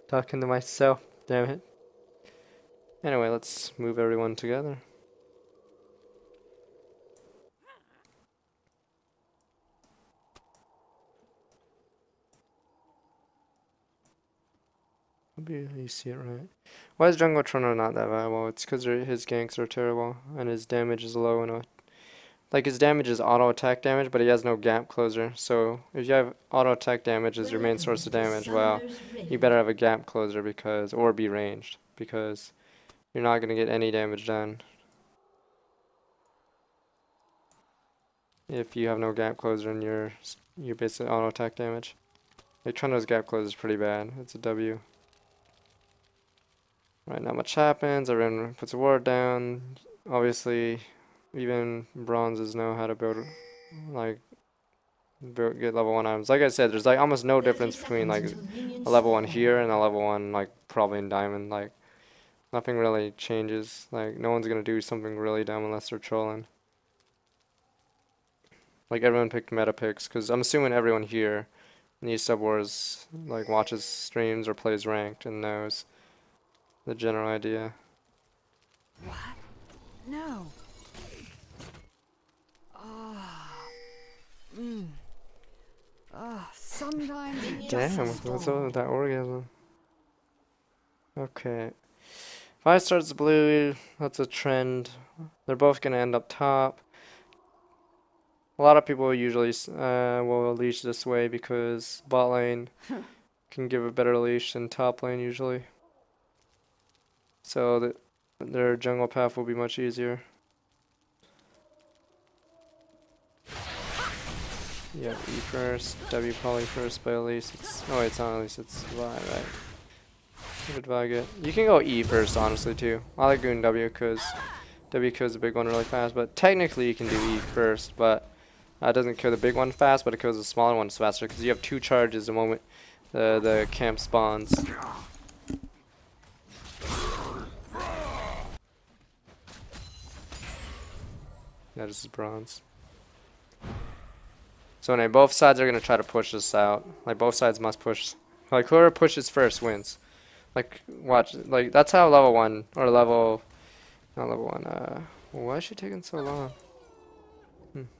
Talking to myself, damn it. Anyway, let's move everyone together. Maybe you see it right. Why is Jungle Trunner not that viable? It's because his ganks are terrible and his damage is low enough. Like his damage is auto attack damage, but he has no gap closer. So if you have auto attack damage as your main source of damage, well, you better have a gap closer or be ranged because you're not gonna get any damage done if you have no gap closer and you're basically auto attack damage. Like Trunder's gap closer is pretty bad. It's a W. Right, not much happens. Everyone puts a ward down. Obviously, even bronzes know how to like, get level 1 items. Like I said, there's like almost no difference between like a level 1 here and a level 1 like probably in diamond. Like, nothing really changes. Like, no one's gonna do something really dumb unless they're trolling. Like, everyone picked meta picks, because I'm assuming everyone here in these subwars like watches streams or plays ranked and knows the general idea. What? No. Ah. Sometimes it just Damn, what's up with that orgasm? Okay. Vi starts blue, that's a trend. They're both gonna end up top. A lot of people usually will leash this way because bot lane can give a better leash than top lane usually. So their jungle path will be much easier. Yeah, E first, W probably first, but at least it's... Oh wait, it's not at least, it's Vi, right? What did Vi get? You can go E first, honestly, too. I like doing W because W kills the big one really fast, but technically you can do E first, but it doesn't kill the big one fast, but it kills the smaller ones faster because you have 2 charges the moment the camp spawns. Yeah, this is bronze. So anyway, both sides are going to try to push this out. Like, both sides must push. Like, whoever pushes first wins. Like, watch. Like, that's how level 1, or level... Not level 1, why is she taking so long?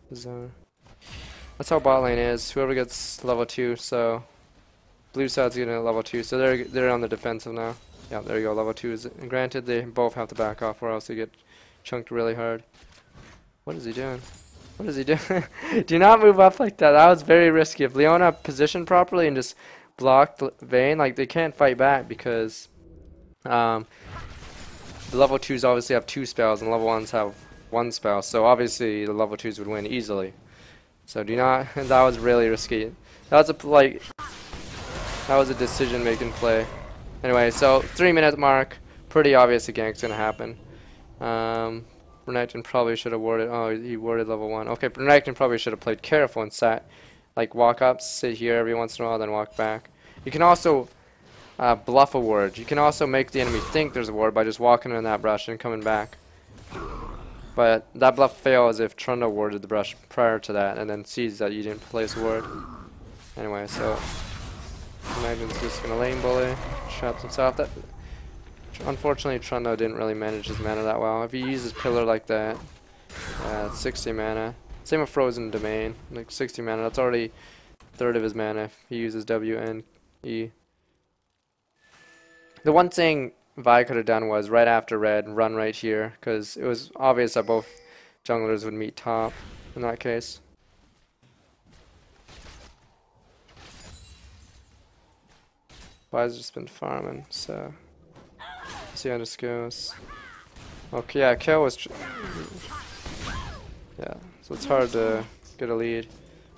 Bizarre. That's how bot lane is. Whoever gets level 2, so... Blue side's getting level 2, so they're on the defensive now. Yeah, there you go, level 2 is... And granted, they both have to back off or else they get chunked really hard. What is he doing? What is he doing? Do not move up like that. That was very risky. If Leona positioned properly and just blocked Vayne, like, they can't fight back because the level 2s obviously have 2 spells and level 1s have 1 spell. So obviously the level 2s would win easily. So do not... That was really risky. That was a decision-making play. Anyway, so 3-minute mark. Pretty obvious a gank's gonna happen. Renekton probably should have warded. Oh, he warded level 1. Okay, Renekton probably should have played careful and sat, like, walk up, sit here every once in a while, then walk back. You can also bluff a ward. You can also make the enemy think there's a ward by just walking in that brush and coming back. But that bluff fails if Trundle warded the brush prior to that and then sees that you didn't place a ward. Anyway, so Renekton's just gonna lane bully, traps himself. Unfortunately, Trundle didn't really manage his mana that well. If he uses Pillar like that, 60 mana. Same with Frozen Domain, like 60 mana. That's already a third of his mana if he uses W and E. The one thing Vi could have done was right after red, run right here, because it was obvious that both junglers would meet top in that case. Vi's just been farming, so... See how this goes. Okay, yeah, Kill was... Yeah, so it's hard to get a lead.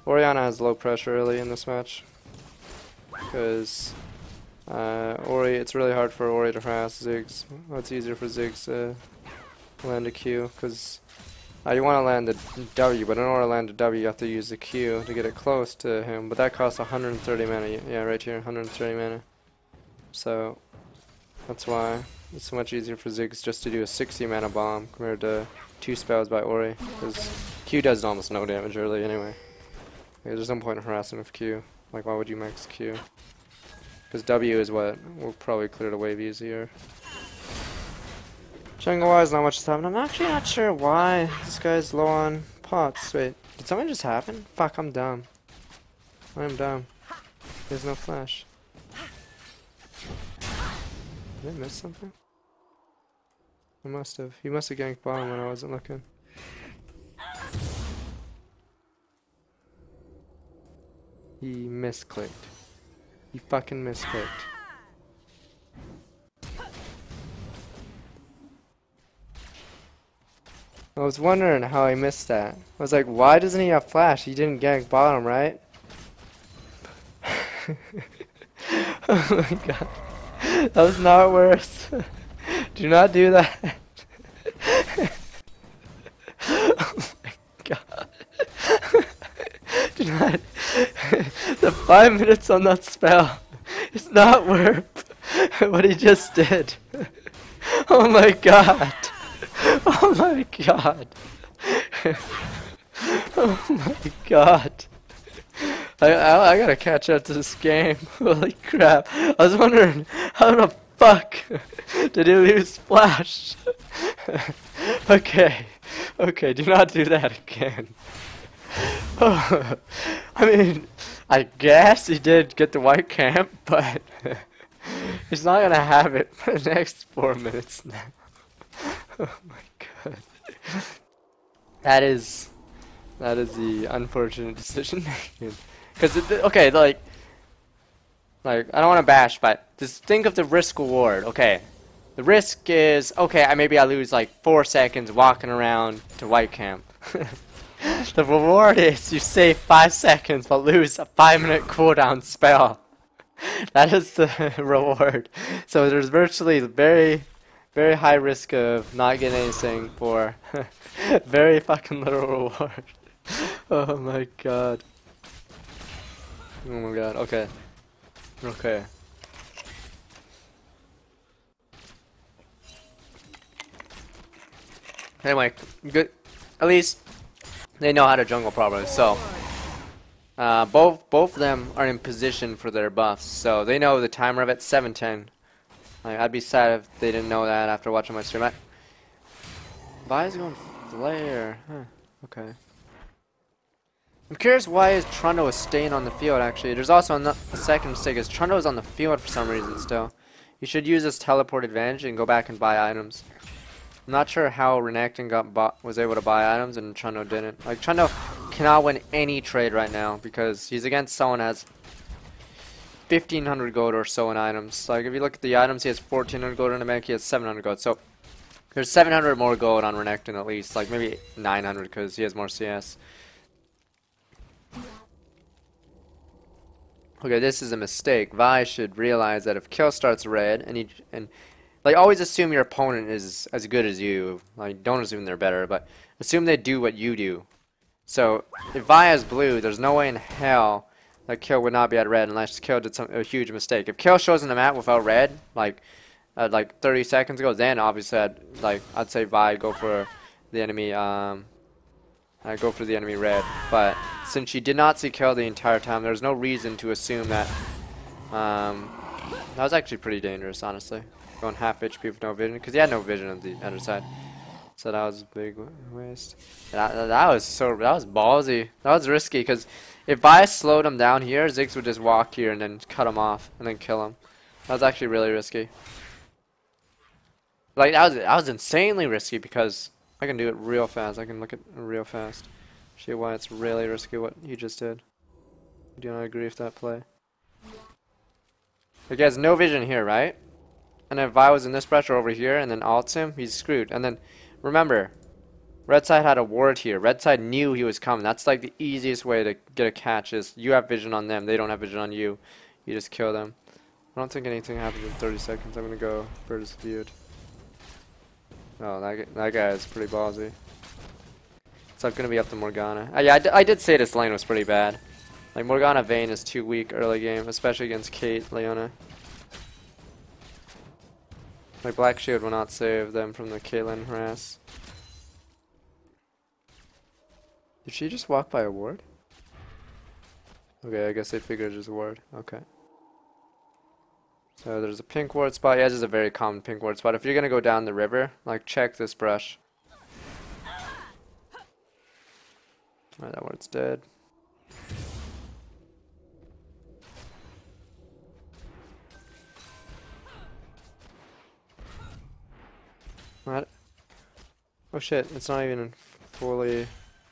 Orianna has low pressure early in this match. Because it's really hard for Ori to harass Ziggs. Well, it's easier for Ziggs to land a Q. Because you want to land the W, but in order to land a W you have to use the Q to get it close to him. But that costs 130 mana. Yeah, right here, 130 mana. So, that's why it's so much easier for Ziggs just to do a 60 mana bomb compared to 2 spells by Ori, because Q does almost no damage early anyway. Like, there's no point in harassing with Q. Like, why would you max Q? Because W is what will probably clear the wave easier. Jungle wise, not much is happening. I'm actually not sure why this guy's low on pots. Wait, did something just happen? Fuck, I'm dumb. I'm dumb. There's no flash. Did I miss something? I must have. He must have ganked bottom when I wasn't looking. He misclicked. He fucking misclicked. I was wondering how I missed that. I was like, why doesn't he have flash? He didn't gank bottom, right? Oh my god. That was not worse. Do not do that. Oh my god. Do not. The 5 minutes on that spell is not worth what he just did. Oh my god. Oh my god. Oh my god. I gotta catch up to this game. Holy crap. I was wondering how the fuck did he lose flash? Okay. Okay, do not do that again. Oh, I mean, I guess he did get the white camp, but he's not gonna have it for the next 4 minutes now. Oh my god. That is the unfortunate decision making. Because, okay, like, I don't want to bash, but just think of the risk reward. Okay, the risk is, okay, maybe I lose like 4 seconds walking around to white camp. The reward is you save 5 seconds but lose a 5-minute cooldown spell. That is the reward. So there's virtually very high risk of not getting anything for very fucking little reward. Oh my god. Oh my god, okay. Okay. Anyway, good. At least they know how to jungle properly, so both of them are in position for their buffs, so they know the timer of it 7:10. I'd be sad if they didn't know that after watching my stream. Vi's going flare. Huh. Okay. I'm curious why is Trundle staying on the field, actually. There's also a second mistake, is Trundle is on the field for some reason still. You should use this teleport advantage and go back and buy items. I'm not sure how Renekton was able to buy items and Trundle didn't. Like, Trundle cannot win any trade right now because he's against someone who has 1,500 gold or so in items. Like, if you look at the items, he has 1,400 gold in the bank, he has 700 gold. So, there's 700 more gold on Renekton at least. Like, maybe 900 because he has more CS. Okay, this is a mistake. Vi should realize that if kill starts red, and like, always assume your opponent is as good as you. Like, don't assume they're better, but assume they do what you do. So, if Vi has blue, there's no way in hell that kill would not be at red unless kill did a huge mistake. If kill shows in the map without red, like 30 seconds ago, then obviously I'd say Vi go for the enemy. I go for the enemy red, but since she did not see kill the entire time, there's no reason to assume that. That was actually pretty dangerous, honestly. Going half HP with no vision, because he had no vision on the other side. So that was a big waste. That was ballsy. That was risky, because if I slowed him down here, Ziggs would just walk here and then cut him off and then kill him. That was actually really risky. Like, that was insanely risky because I can do it real fast. I can look at it real fast. See why it's really risky what he just did. Do not agree with that play. Like, he has no vision here, right? And if I was in this pressure over here and then ults him, he's screwed. And then, remember, red side had a ward here. Red side knew he was coming. That's like the easiest way to get a catch is you have vision on them. They don't have vision on you. You just kill them. I don't think anything happens in 30 seconds. I'm going to go Bird's Feud. Oh, that guy is pretty ballsy. So I'm going to be up to Morgana. Yeah, I did say this lane was pretty bad. Like, Morgana Vayne is too weak early game, especially against Kate, Leona. Like, Black Shield will not save them from the Caitlyn harass. Did she just walk by a ward? Okay, I guess they figured it was a ward. Okay. So there's a pink ward spot. Yeah, this is a very common pink ward spot. If you're gonna go down the river, like check this brush. Alright, that ward's dead. What? Oh shit, it's not even fully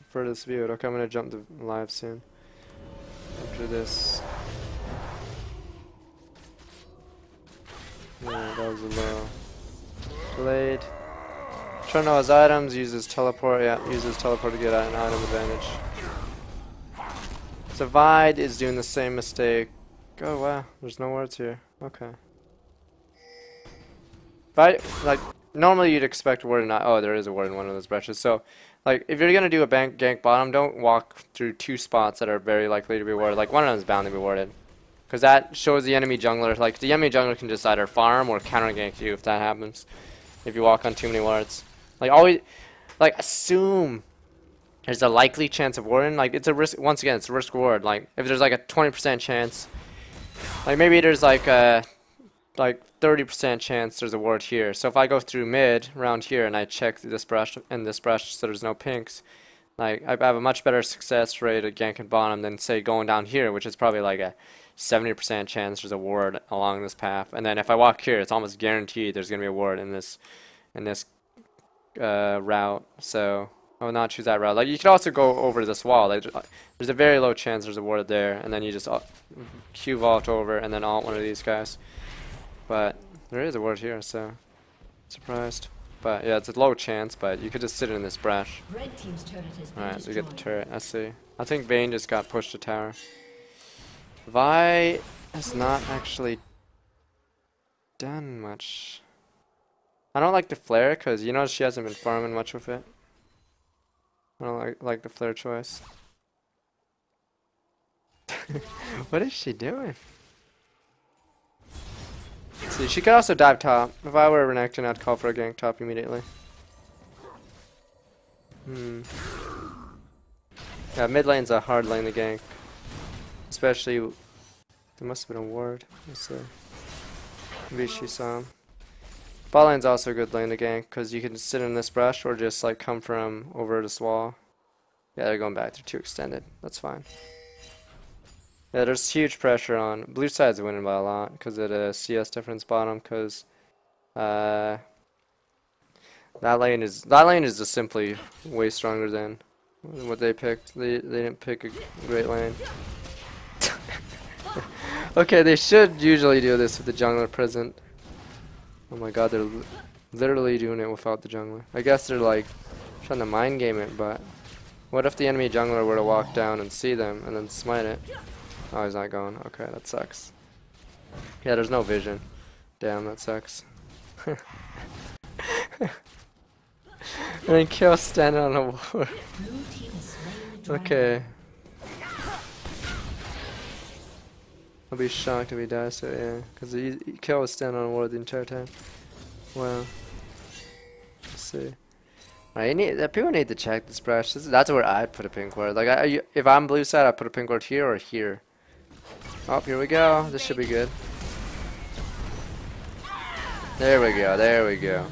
for this view. Okay, I'm gonna jump the live soon. After this. Yeah, that was a low. Delayed. Trying to know his items, uses teleport. Yeah, uses teleport to get an item advantage. So Vide is doing the same mistake. Oh wow, there's no words here. Okay. Vide, like, normally you'd expect a word and not. Oh, there is a word in one of those brushes. So, like, if you're gonna do a gank bottom, don't walk through two spots that are very likely to be warded. Like, one of them is bound to be warded. Because that shows the enemy jungler, like, the enemy jungler can just either farm or counter gank you if that happens. If you walk on too many wards. Like, always, like, assume there's a likely chance of warding. Like, it's a risk, once again, it's a risk reward. Like, if there's like a 20% chance, like, maybe there's like a 30% chance there's a ward here. So if I go through mid around here and I check this brush and this brush so there's no pinks, like, I have a much better success rate at ganking bottom than, say, going down here, which is probably like a 70% chance there's a ward along this path. And then if I walk here, it's almost guaranteed there's gonna be a ward in this route. So I would not choose that route. Like, you could also go over this wall. Like, there's a very low chance there's a ward there, and then you just Q vault over and then alt one of these guys. But there is a ward here, so surprised. But yeah, it's a low chance, but you could just sit in this brush. Red team's turret has been Alright, we get the destroyed. turret. I see. I think Vayne just got pushed to tower. Vi has not actually done much. I don't like the flare because you know she hasn't been farming much with it. I don't like the flare choice. What is she doing? See, she could also dive top. If I were Renekton, I'd call for a gank top immediately. Yeah, mid lane's a hard lane to gank. Especially, there must have been a ward. Let's see. Maybe she saw him. Bot lane's also a good lane to gank because you can sit in this brush or just like come from over this wall. Yeah, they're going back. They're too extended. That's fine. Yeah, there's huge pressure on. Blue side's winning by a lot because of the CS difference bottom. Because that lane is just simply way stronger than what they picked. They didn't pick a great lane. Okay, they should usually do this with the jungler present. Oh my god, they're literally doing it without the jungler. I guess they're like trying to mind game it, but what if the enemy jungler were to walk down and see them and then smite it? Oh, he's not going. Okay, that sucks. Yeah, there's no vision. Damn, that sucks. And then kill standing on a wall. Okay. I'll be shocked if he dies to it, yeah. Because kill was standing on a wall the entire time. Wow. Let's see. Alright, people need to check this brush. That's where I'd put a pink ward. Like, if I'm blue side, I'd put a pink ward here or here. Oh, here we go. This should be good. There we go. There we go.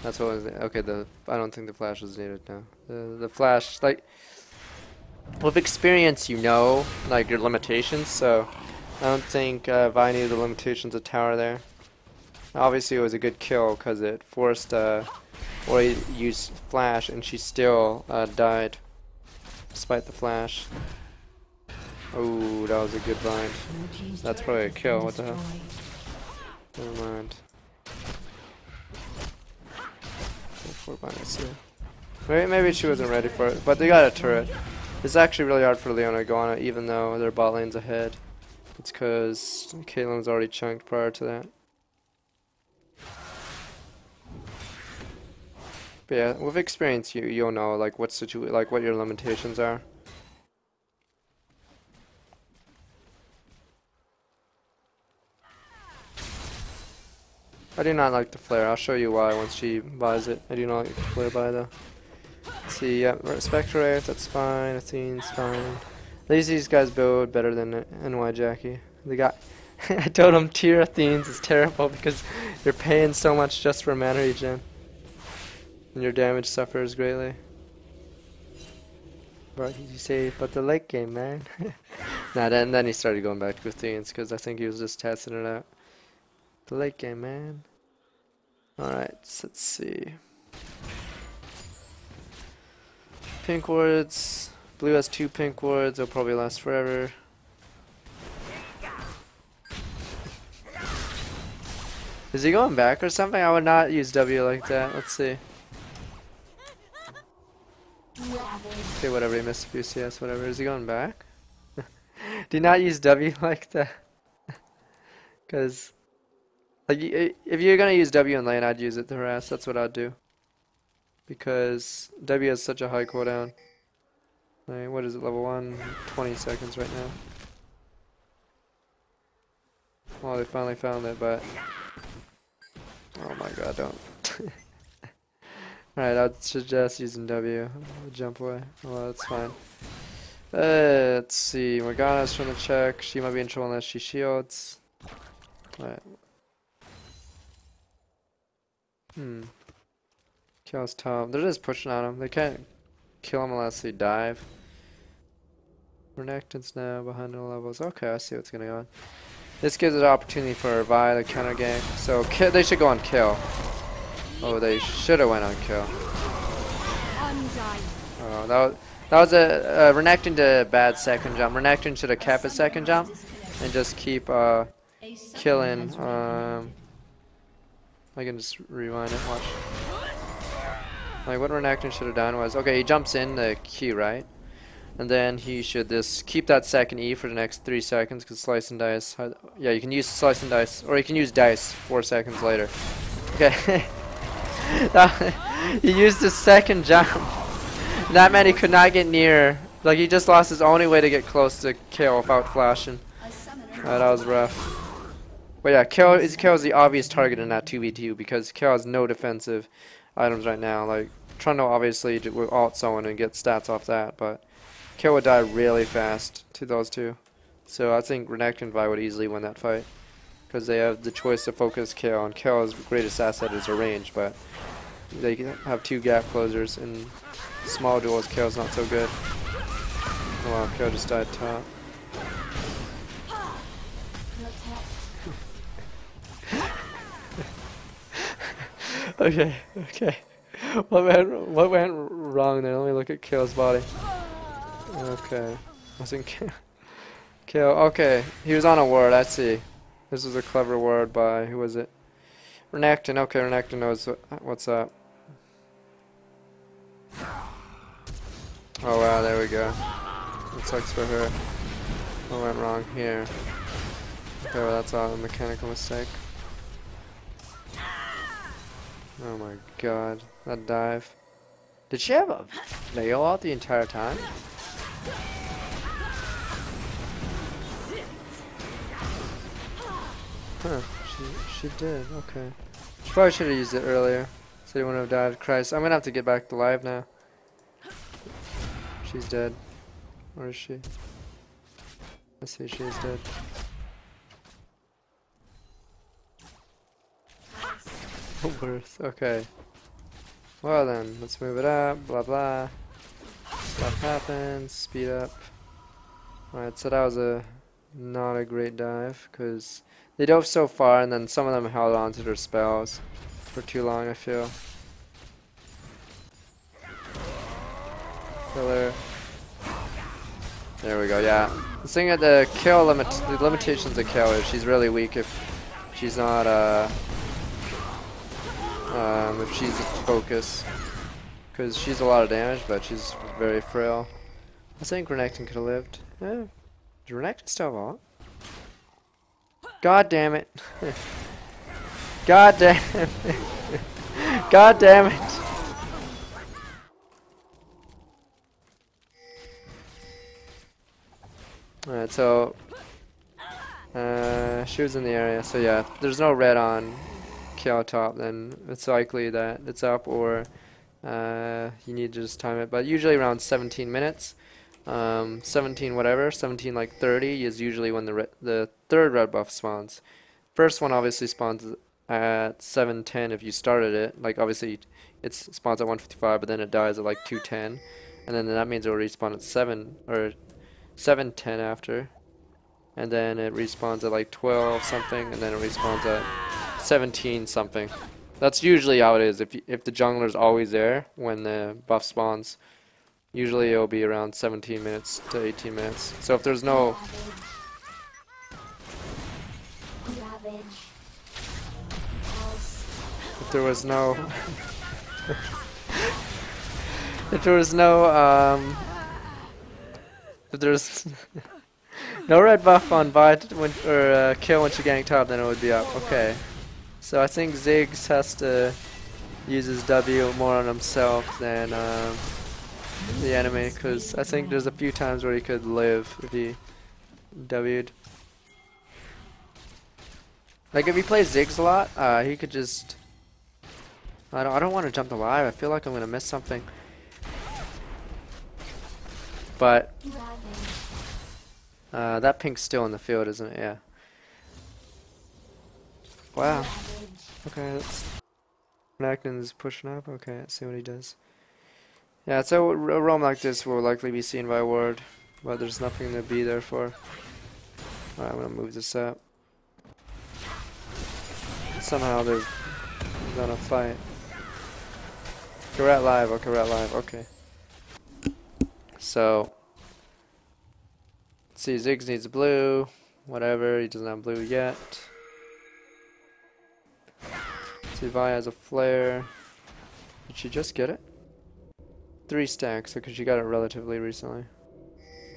That's what was okay. I don't think the flash was needed now. The flash, like, with experience, you know, like, your limitations. So I don't think Vi needed the limitations of tower there. Obviously, it was a good kill because it forced or he used flash, and she still died despite the flash. Oh, that was a good bind. That's probably a kill. What the hell? Never mind. 4 binders, yeah. Maybe she wasn't ready for it, but they got a turret. It's actually really hard for Leona to go on it, even though their bot lane's ahead. It's because Caitlyn was already chunked prior to that. But yeah, with experience, you'll know like what your limitations are. I do not like the flare. I'll show you why once she buys it. I do not like the flare buy though. Let's see, yeah, Spectre, that's fine. Athene's fine. At least these guys build better than NY Jackie. They got I told him tier Athenes is terrible because you're paying so much just for mana regen. And your damage suffers greatly. What did you say about the late game, man? Nah, then he started going back to Athenes because I think he was just testing it out. The late game, man. Alright, so let's see. Pink wards. Blue has 2 pink wards. They'll probably last forever. Is he going back or something? I would not use W like that. Let's see. Okay, whatever. He missed a few CS. Whatever. Is he going back? Do not use W like that. Because, like, if you're gonna use W in lane, I'd use it to harass. That's what I'd do. Because W has such a high cooldown. Like, what is it? Level 1? 20 seconds right now. Well, they finally found it, but... Oh my god, don't. Alright, I'd suggest using W. Jump away. Well, that's fine. Let's see. Morgana's trying to check. She might be in trouble unless she shields. Alright. Kills top. They're just pushing on him. They can't kill him unless they dive. Renekton's now behind the levels. Okay, I see what's going on. This gives an opportunity for Vi to counter gank. So they should go on kill. Oh, they should have went on kill. Oh, that was a Renekton did a bad second jump. Renekton should have kept his second jump and just keep killing. I can just rewind it. Watch. Like what Renekton should have done was, okay, he jumps in the Q, right? And then he should just keep that second E for the next 3 seconds, because slice and dice. Yeah, you can use slice and dice, or you can use dice 4 seconds later. Okay. He used his second jump. That meant he could not get near. Like he just lost his only way to get close to kill without flashing. That was rough. But yeah, Kill is the obvious target in that 2v2 because Kill has no defensive items right now. Like Trundle obviously will ult someone and get stats off that, but Kill would die really fast to those two. So I think Renekton and Vi would easily win that fight because they have the choice to focus Kill, and Kill's greatest asset is her range, but they have 2 gap closers and small duels. Kill's not so good. Oh wow, Kill just died top. Okay. What went wrong there? Let me look at Kill's body. Okay. I think Kill. Okay, he was on a ward. I see. This was a clever ward by who was it? Renekton. Okay, Renekton knows what's up. Oh wow, there we go. That sucks for her. What went wrong here? Okay, well that's all a mechanical mistake. Oh my god, that dive. Did she have a nail out the entire time? Huh, she did, okay. She probably should have used it earlier, so he wouldn't have died. Christ, I'm gonna have to get back to live now. She's dead. Where is she? I see she's dead. Worth. Okay. Well then, let's move it up. Blah blah. Stuff happens. Speed up. Alright, so that was not a great dive because they dove so far, and then some of them held on to their spells for too long. I feel. Killer. There we go. Yeah. The thing at the kill the limitations of Kill is she's really weak if she's not if she's focused, because she's a lot of damage, but she's very frail. I think Renekton could have lived. Yeah. Did Renekton still have ult? God damn it! God damn it! God damn it! Alright, so she was in the area, so yeah, if there's no red on Kill top, then it's likely that it's up, or you need to just time it, but usually around 17 minutes. 17 whatever, 17 like 30 is usually when the third red buff spawns. First one obviously spawns at 710 if you started it. Like obviously it spawns at 155, but then it dies at like 210, and then that means it will respawn at 7 or 710 after, and then it respawns at like 12 something, and then it respawns at 17 something. That's usually how it is. If the jungler's always there when the buff spawns, usually it'll be around 17 minutes to 18 minutes. So if there's no if there was no if there was no if there's no red buff on bot when or kill when she getting top, then it would be up. Okay. So I think Ziggs has to use his W more on himself than the enemy, because I think there's a few times where he could live if he W'd. Like if he plays Ziggs a lot, he could just. I don't want to jump the live. I feel like I'm gonna miss something. But that pink's still in the field, isn't it? Yeah. Wow. Okay, Renekton's pushing up. Okay, let's see what he does. Yeah, so a roam like this will likely be seen by a ward, but there's nothing to be there for. Alright, I'm gonna move this up. Somehow they're gonna fight. Okay, we're at live. Okay, we're at live. Okay. So, let's see, Ziggs needs blue. Whatever, he doesn't have blue yet. See, Vi has a flare. Did she just get it? 3 stacks, because she got it relatively recently.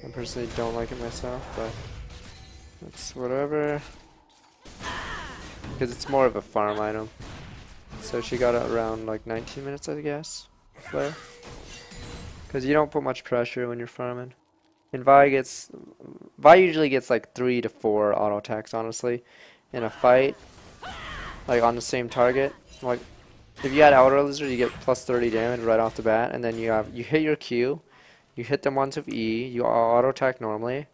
I personally don't like it myself, but that's whatever. Because it's more of a farm item. So she got it around like 19 minutes, I guess. Flare. Because you don't put much pressure when you're farming. And Vi usually gets like 3 to 4 auto attacks, honestly, in a fight. Like on the same target. Like if you had Outer Lizard, you get plus 30 damage right off the bat, and then you hit your Q, you hit them once with E, you auto attack normally,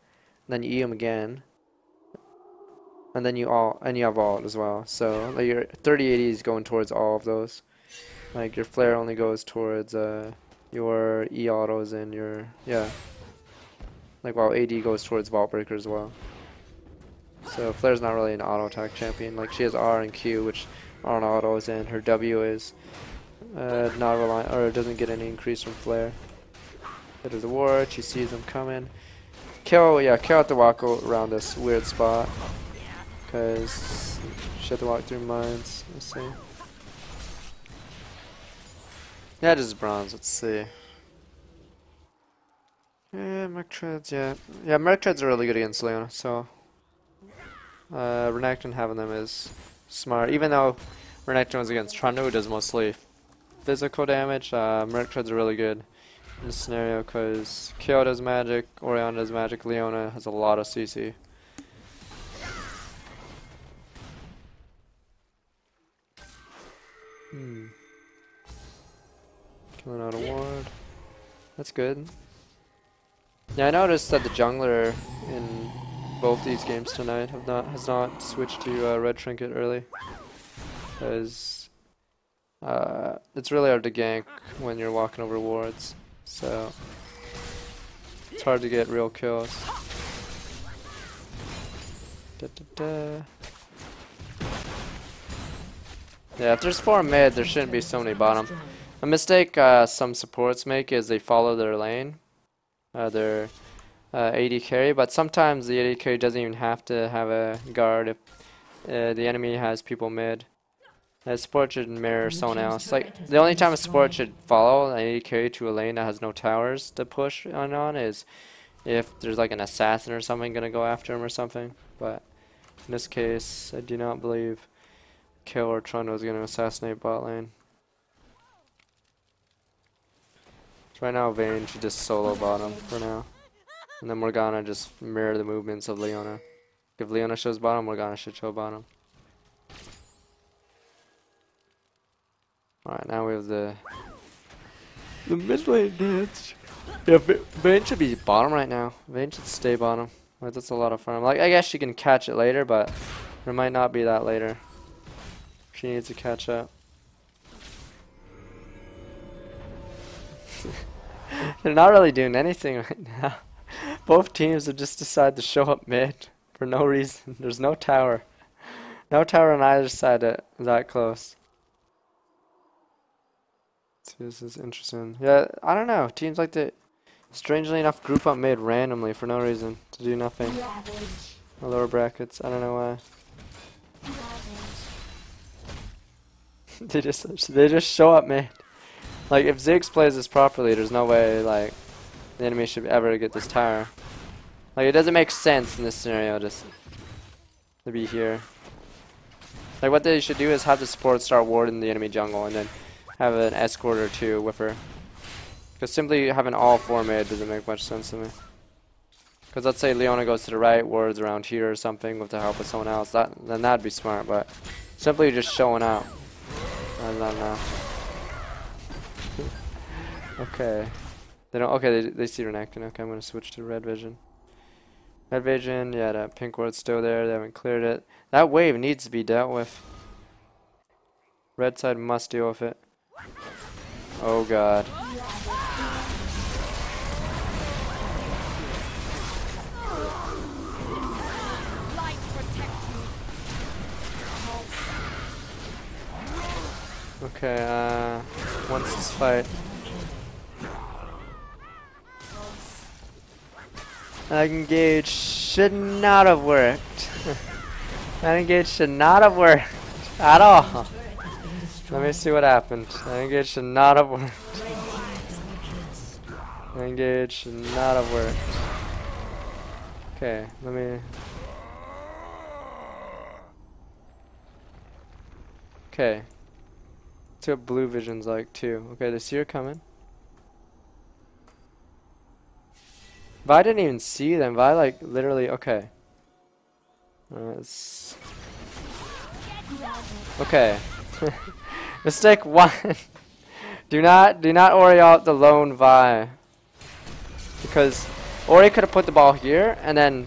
then you E them again, and then you have ult as well. So like your 30/80 is going towards all of those. Like your flare only goes towards your E autos and your like while AD goes towards Vault Breaker as well. So flare's not really an auto attack champion. Like she has R and Q, which are on autos, and her W is not reliant, or doesn't get any increase from flare. It is a ward. She sees them coming. Kill have to walk around this weird spot because she had to walk through mines. Let's see. Yeah, it is bronze. Let's see. Yeah, Merc Treads. Yeah, Merc Treads are really good against Leona. So Renekton having them is smart. Even though Renekton was against Trundle, who does mostly physical damage, Merc Treads are really good in this scenario because Kyo does magic, Orion does magic, Leona has a lot of CC. Killing out a ward. That's good. Yeah, I noticed that the jungler in both these games tonight has not switched to red trinket early, because it's really hard to gank when you're walking over wards, so it's hard to get real kills. Yeah, if there's 4 mid, there shouldn't be so many bottom. A mistake some supports make is they follow their lane, their AD carry, but sometimes the AD carry doesn't even have to have a guard if the enemy has people mid. A support should mirror someone else. Like, the only time a support should follow an AD carry to a lane that has no towers to push on is if there's like an assassin or something gonna go after him or something. But in this case, I do not believe Kill or Trundle is gonna assassinate bot lane. So right now, Vayne should just solo bottom for now. And then Morgana just mirror the movements of Leona. If Leona shows bottom, Morgana should show bottom. Alright, now we have the mid lane dance. Yeah, Vayne should be bottom right now. Vayne should stay bottom. Like, that's a lot of farm. Like, I guess she can catch it later, but there might not be that later. She needs to catch up. They're not really doing anything right now. Both teams have just decided to show up mid for no reason. There's no tower. No tower on either side that close. This is interesting. Yeah, I don't know. Teams like to, strangely enough, group up mid randomly for no reason to do nothing. The lower brackets. I don't know why. they just show up mid. Like, if Ziggs plays this properly, there's no way like the enemy should ever get this tower. Like, it doesn't make sense in this scenario just to be here. Like, what they should do is have the support start warding the enemy jungle and then have an escort or two with her. Because simply having all four mid doesn't make much sense to me. Because let's say Leona goes to the right, wards around here or something with the help of someone else, then that'd be smart, but simply just showing out. I don't know. Okay. They don't. Okay, they see Renekton. Okay, I'm gonna switch to red vision. Red vision. Yeah, that pink ward's still there. They haven't cleared it. That wave needs to be dealt with. Red side must deal with it. Oh god. Okay. Once this fight. That engage should not have worked. That engage should not have worked at all. Let me see what happened. That engage should not have worked. That engage should not have worked. Okay, let me. Okay. Let's see what blue vision's like too. Okay, they see her coming. Vi didn't even see them. Vi like literally. Okay. Okay. Mistake 1. do not Ori out the lone Vi. Because Ori could have put the ball here, and then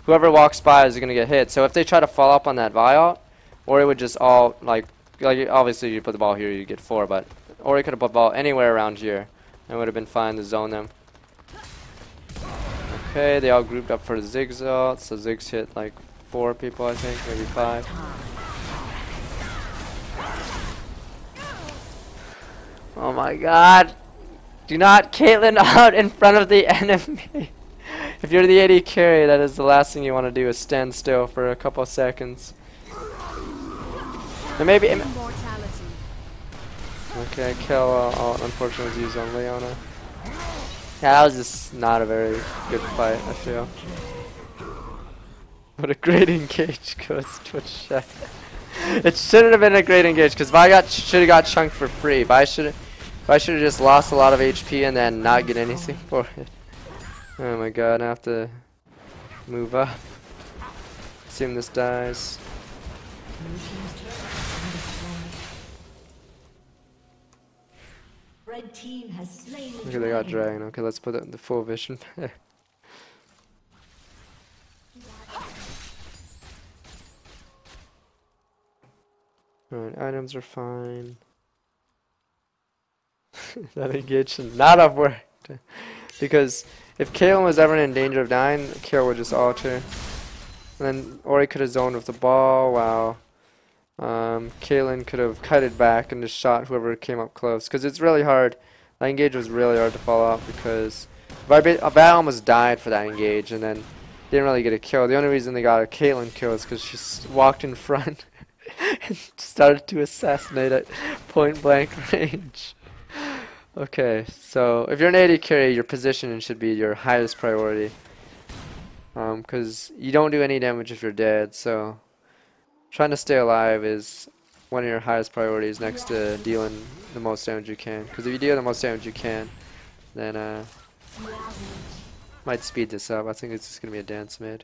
whoever walks by is gonna get hit. So if they try to follow up on that Vi out, Ori would just all like obviously you put the ball here, you get 4, but Ori could have put the ball anywhere around here, and it would have been fine to zone them. Okay, they all grouped up for the Ziggs ult, so Ziggs hit like 4 people, I think, maybe 5. Oh my god! Do not Caitlyn out in front of the enemy! If you're the AD carry, that is the last thing you want to do is stand still for a couple seconds. And maybe. Okay, kill ult unfortunately was used on Leona. Yeah, that was just not a very good fight, I feel. What a great engage goes Twitch chat. It shouldn't have been a great engage because Vi should have got chunked for free. Vi should have just lost a lot of HP and then not get anything for it. Oh my god, I have to move up. Assume this dies. Red team has slain the Okay, they got dragon. Okay, let's put it in the full vision. Alright, items are fine. That engage should not have worked. Because if Kayle was ever in danger of dying, Kayle would just alter. And then Ori could have zoned with the ball, wow. Caitlyn could have cut it back and just shot whoever came up close. Because it's really hard. That engage was really hard to follow up because Vi almost died for that engage and then didn't really get a kill. The only reason they got a Caitlyn kill is because she walked in front and started to assassinate at point blank range. Okay, so if you're an AD carry, your positioning should be your highest priority. Because you don't do any damage if you're dead, so trying to stay alive is one of your highest priorities next to dealing the most damage you can. Because if you deal the most damage you can, then might speed this up. I think it's just going to be a dance mid.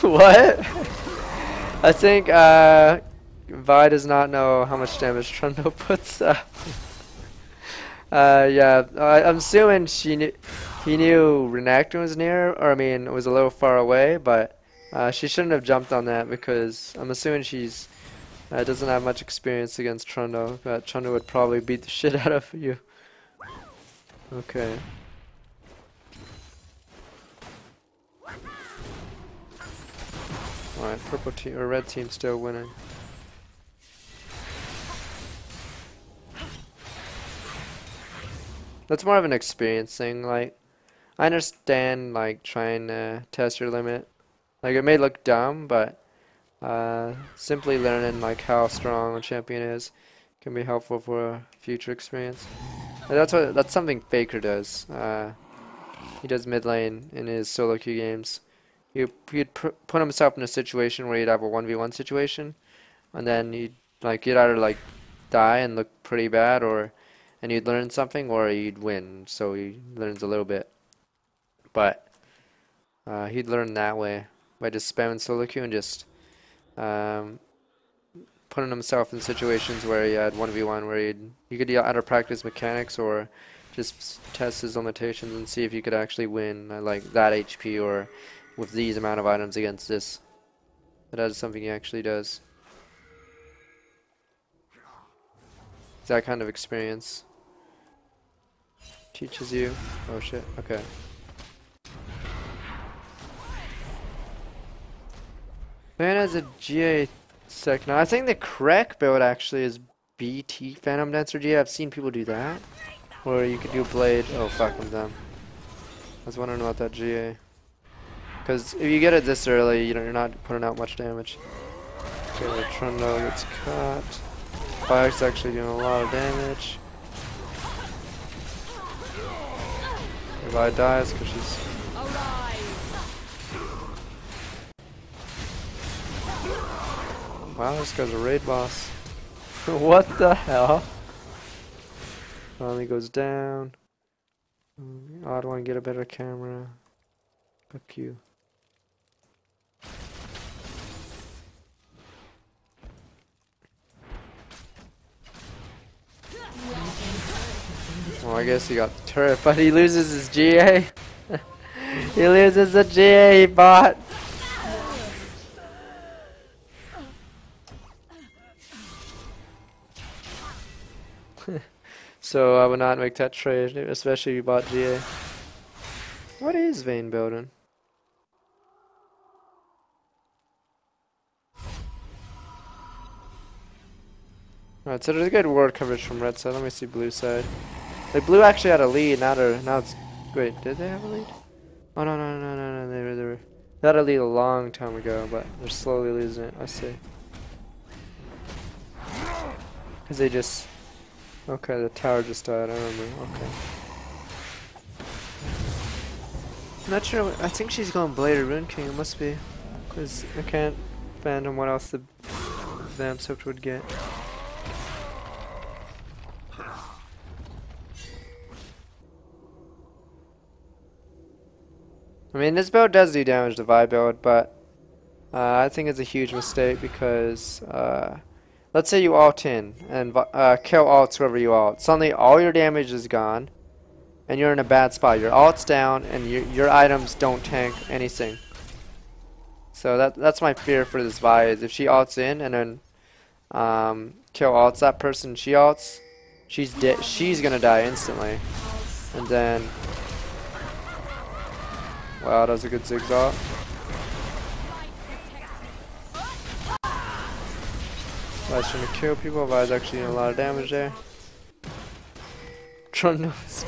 What? I think Vi does not know how much damage Trundle puts up. Yeah, I'm assuming he knew Renekton was near, or I mean, it was a little far away, but she shouldn't have jumped on that because I'm assuming she's doesn't have much experience against Trundle, but Trundle would probably beat the shit out of you. Okay. Alright, purple team or red team still winning. That's more of an experience thing. Like, I understand like trying to test your limit. Like, it may look dumb, but simply learning like how strong a champion is can be helpful for a future experience. And that's something Faker does. He does mid lane in his solo queue games. He'd put himself in a situation where he'd have a 1v1 situation, and then he'd either like die and look pretty bad, and he'd learn something, or he'd win. So he learns a little bit, but he'd learn that way by just spamming solo queue and just putting himself in situations where he had 1v1, where he could either practice mechanics or just test his limitations and see if he could actually win like that HP or with these amount of items against this. That is something he actually does. That kind of experience teaches you. Oh shit, okay. Man has a GA sec now. I think the correct build actually is BT Phantom Dancer GA. I've seen people do that. Or you could do Blade. Oh fuck, I'm dumb. I was wondering about that GA. Because if you get it this early, you're not putting out much damage. Okay, the Trundle gets caught. Fire's actually doing a lot of damage. If I dies because she's... Wow, this guy's a raid boss. What the hell? Finally goes down. Oh, I don't want to get a better camera. Fuck you. Well, I guess he got the turret, but he loses his GA. He loses the GA he bought. So I would not make that trade, especially if you bought GA. What is Vayne building? Alright, so there's a good ward coverage from red side. Let me see blue side. Like, blue actually had a lead, now it's... Wait, did they have a lead? Oh, no, they had a lead a long time ago, but they're slowly losing it, I see. Because they just... Okay, the tower just died, I remember, okay. I'm not sure, I think she's going Blade or Rune King, it must be. Because I can't fathom what else the Vamp would get. I mean, this build does do damage to Vi build, but I think it's a huge mistake because let's say you ult in and kill ults whoever you ult. Suddenly all your damage is gone and you're in a bad spot. Your ult's down and your items don't tank anything. So that's my fear for this Vi is if she ults in and then kill ults that person she ults, she's gonna die instantly. And then wow, that was a good zigzag. Vi's trying to kill people. Vi's actually doing a lot of damage there. Trundle's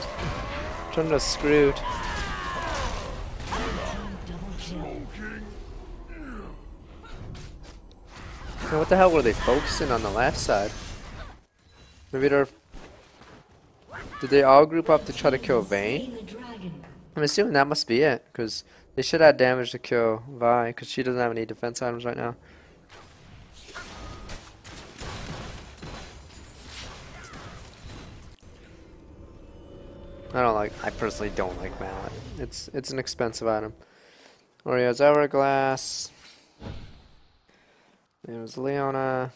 screwed. So what the hell were they focusing on the left side? Maybe they're... Did they all group up to try to kill Vayne? I'm assuming that must be it, because they should add damage to kill Vi, because she doesn't have any defense items right now. I personally don't like Mallet. It's an expensive item. Oreo's Hourglass. There's Leona.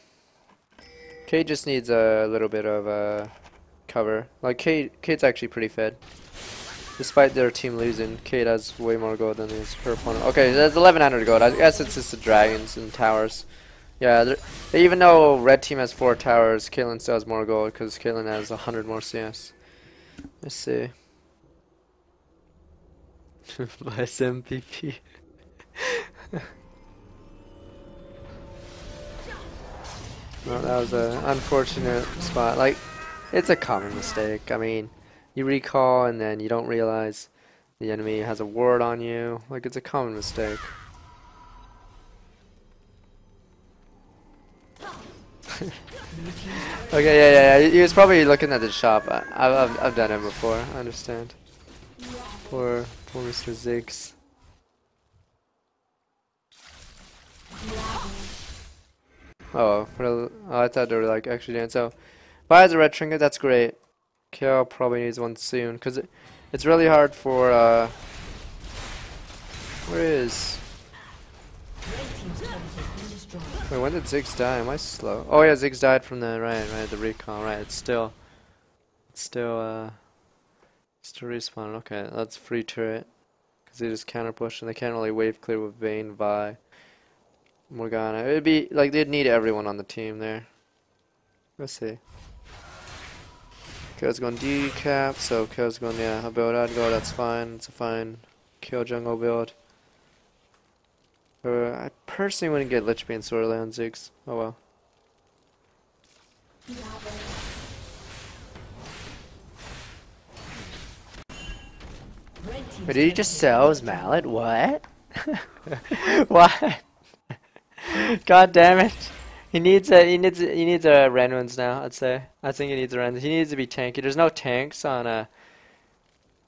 Kate just needs a little bit of cover. Like Kate's actually pretty fed. Despite their team losing, Kate has way more gold than her opponent. Okay, there's 1100 gold. I guess it's just the dragons and towers. Yeah, even though red team has 4 towers, Caitlyn still has more gold because Caitlyn has 100 more CS. Let's see. Vice MVP. Well, that was an unfortunate spot. Like, it's a common mistake. I mean, you recall and then you don't realize the enemy has a ward on you. Like, it's a common mistake. Okay, yeah. He was probably looking at the shop. I've done it before. I understand. Poor Mr. Ziggs. Oh, I thought they were like actually doing so. Buys a red trinket, that's great. Kale probably needs one soon, cause it's really hard for where is? Wait, when did Ziggs die? Am I slow? Oh yeah, Ziggs died from the right, the recall. Right, it's still respawning. Okay, that's free turret, cause they just counter push and they can't really wave clear with Vayne, Vi, Morgana. It'd be like they'd need everyone on the team there. Let's see. Kale's going decap, so Kale's going, yeah, a build I'd go, that's fine. It's a fine kill jungle build. I personally wouldn't get Lich Bane Sword on Ziggs. Oh well. Wait, did he just sell his mallet? What? What? God damn it! He needs a Renwins now. I'd say. I think he needs a Renwins. He needs to be tanky. There's no tanks on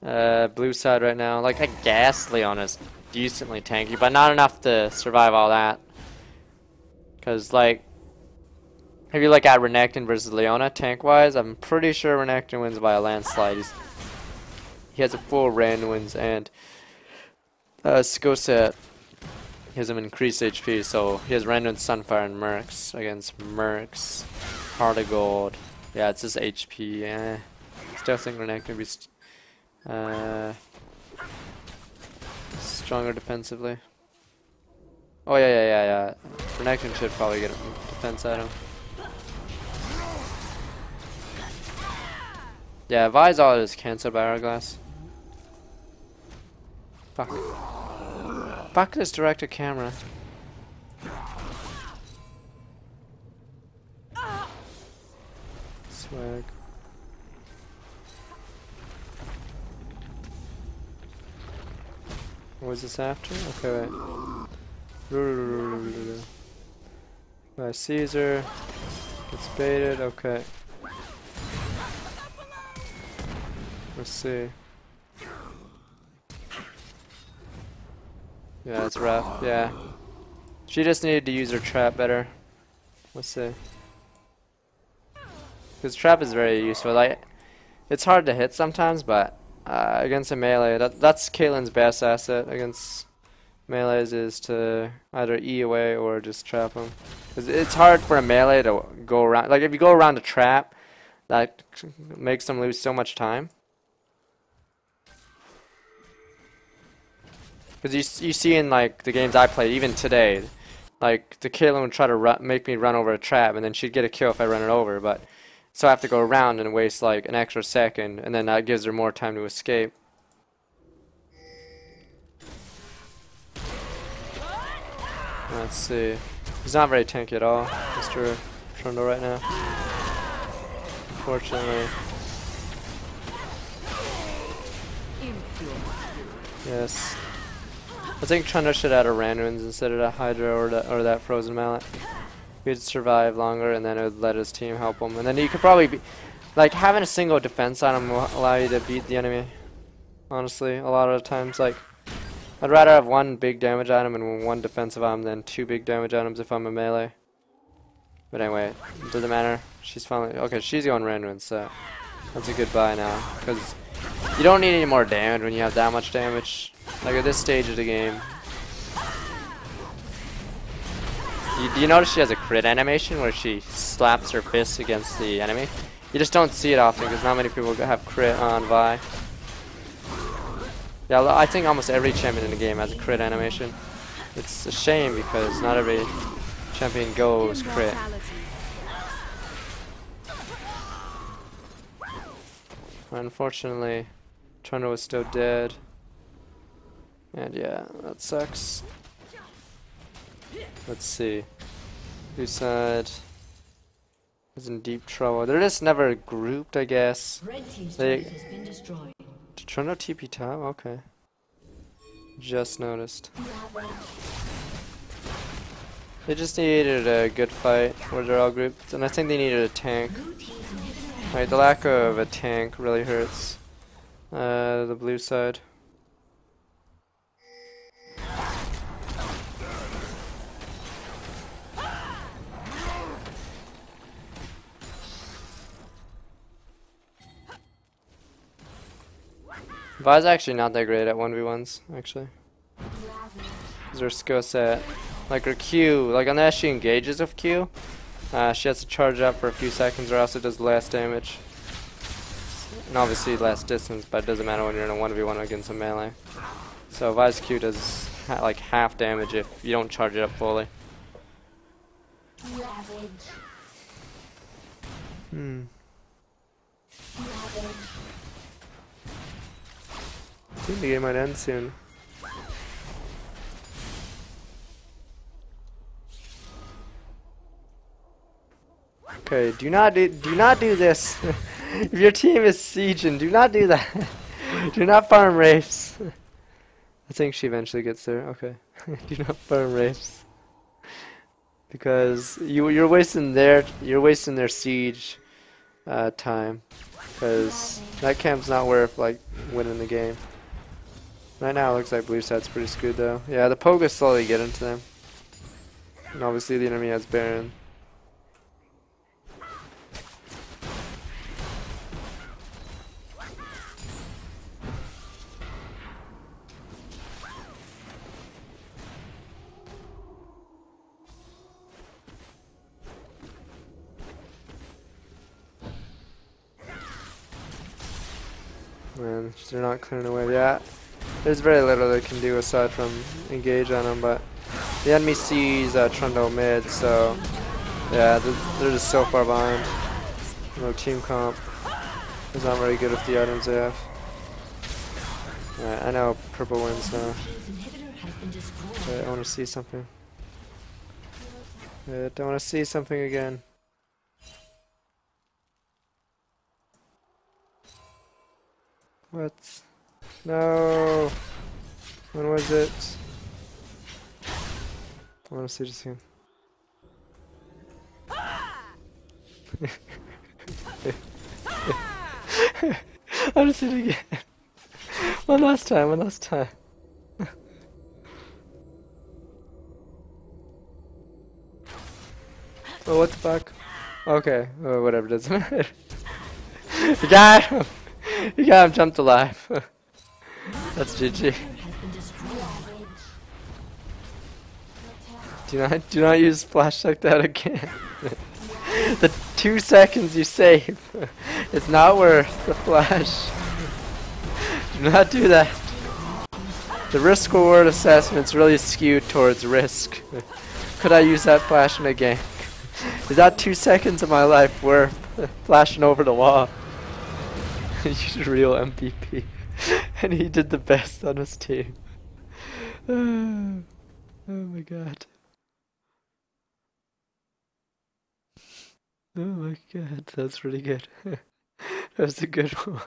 blue side right now. Like, I guess Leona's decently tanky, but not enough to survive all that. Cause like, if you look at Renekton versus Leona tank-wise, I'm pretty sure Renekton wins by a landslide. He has a full Renwins and skill set. He has him increased HP, so he has Random Sunfire and Mercs against Mercs. Heart of Gold. Yeah, it's just HP. Still think Renekton can be stronger defensively. Oh yeah. Renekton should probably get a defense item. Yeah, Vi's all is cancelled by Hourglass. Fuck. Fuck this director camera. Swag. What was this after? Okay, wait. By Caesar. Gets baited, okay. Let's see. Yeah, it's rough, yeah. She just needed to use her trap better. Let's see. Because trap is very useful. Like, it's hard to hit sometimes, but against a melee, that's Caitlyn's best asset against melees is to either E away or just trap them. Because it's hard for a melee to go around. Like, if you go around a trap, that makes them lose so much time. Because you see in like the games I played, even today, like the Caitlyn would try to make me run over a trap, and then she'd get a kill if I run it over. But so I have to go around and waste like an extra second, and then that gives her more time to escape. Let's see. He's not very tanky at all, Mr. Trundle right now. Unfortunately. Yes. I think Trundle should add a Randuin's instead of a Hydra or that Frozen Mallet. He'd survive longer, and then it would let his team help him. And then you could probably be... Like, having a single defense item will allow you to beat the enemy. Honestly, a lot of the times, like... I'd rather have one big damage item and one defensive item than 2 big damage items if I'm a melee. But anyway, it doesn't matter. She's finally... Okay, she's going Randuin, so... That's a good buy now. Because you don't need any more damage when you have that much damage. Like, at this stage of the game, Do you notice she has a crit animation where she slaps her fist against the enemy? You just don't see it often because not many people have crit on Vi. Yeah, I think almost every champion in the game has a crit animation. It's a shame because not every champion goes crit. Unfortunately, Trundle is still dead. And yeah, that sucks. Let's see. Blue side is in deep trouble. They're just never grouped, I guess. Red team's They turret has been destroyed. Trundle TP top? Okay. Just noticed. They just needed a good fight where they're all grouped, and I think they needed a tank. Like, the lack of a tank really hurts the blue side. Vi's actually not that great at 1v1s, actually. Because her skill set, like her Q, like unless she engages with Q, she has to charge up for a few seconds or else it does less damage. And obviously less distance, but it doesn't matter when you're in a 1v1 against a melee. So Vi's Q does like half damage if you don't charge it up fully. I think the game might end soon. Okay, do not do this. If your team is sieging, do not do that. Do not farm Wraiths. I think she eventually gets there. Okay. Do not farm Wraiths. Because you're wasting their siege time. Because that camp's not worth like winning the game. Right now it looks like blue side's pretty screwed though. Yeah, the Pogas slowly get into them. And obviously the enemy has Baron. Man, they're not clearing away. Yeah, there's very little they can do aside from engage on them, but the enemy sees Trundle mid, so yeah, they're just so far behind. No team comp. It's not very good with the items they have. Alright, I know purple wins now. But I want to see something. I don't want to see something again. What? No! When was it? I want to see this again. I want to see it again. One last time, one last time. Oh, what the fuck? Okay, oh, whatever, doesn't matter. You got him! You got him jumped alive. That's GG. Do not use splash like that again. The 2 seconds you save, it's not worth the flash. Do not do that. The risk reward assessment's really skewed towards risk. Could I use that flash in a game? Is that 2 seconds of my life worth flashing over the wall? He's a real MVP. And he did the best on his team. Oh my god. Oh my god, that's really good. That was a good one.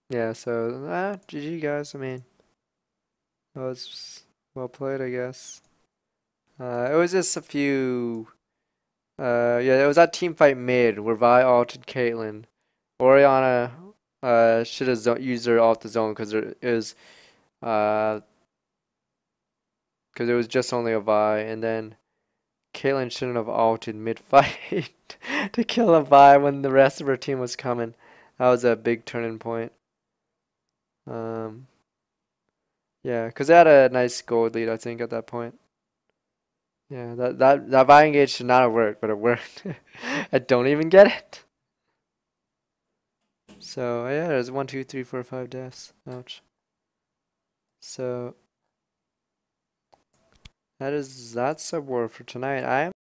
Yeah, so GG guys. I mean, that was well played, I guess. It was just a few. Yeah, it was that team fight mid where Vi ulted Caitlyn. Oriana should have used her off the zone because it was just only a Vi, and then Caitlyn shouldn't have ulted mid-fight to kill a Vi when the rest of her team was coming. That was a big turning point. Yeah, because they had a nice gold lead, I think, at that point. Yeah, that Vi engage should not have worked, but it worked. I don't even get it. So yeah, there's 1, 2, 3, 4, 5 deaths. Ouch. So that's Subwar for tonight.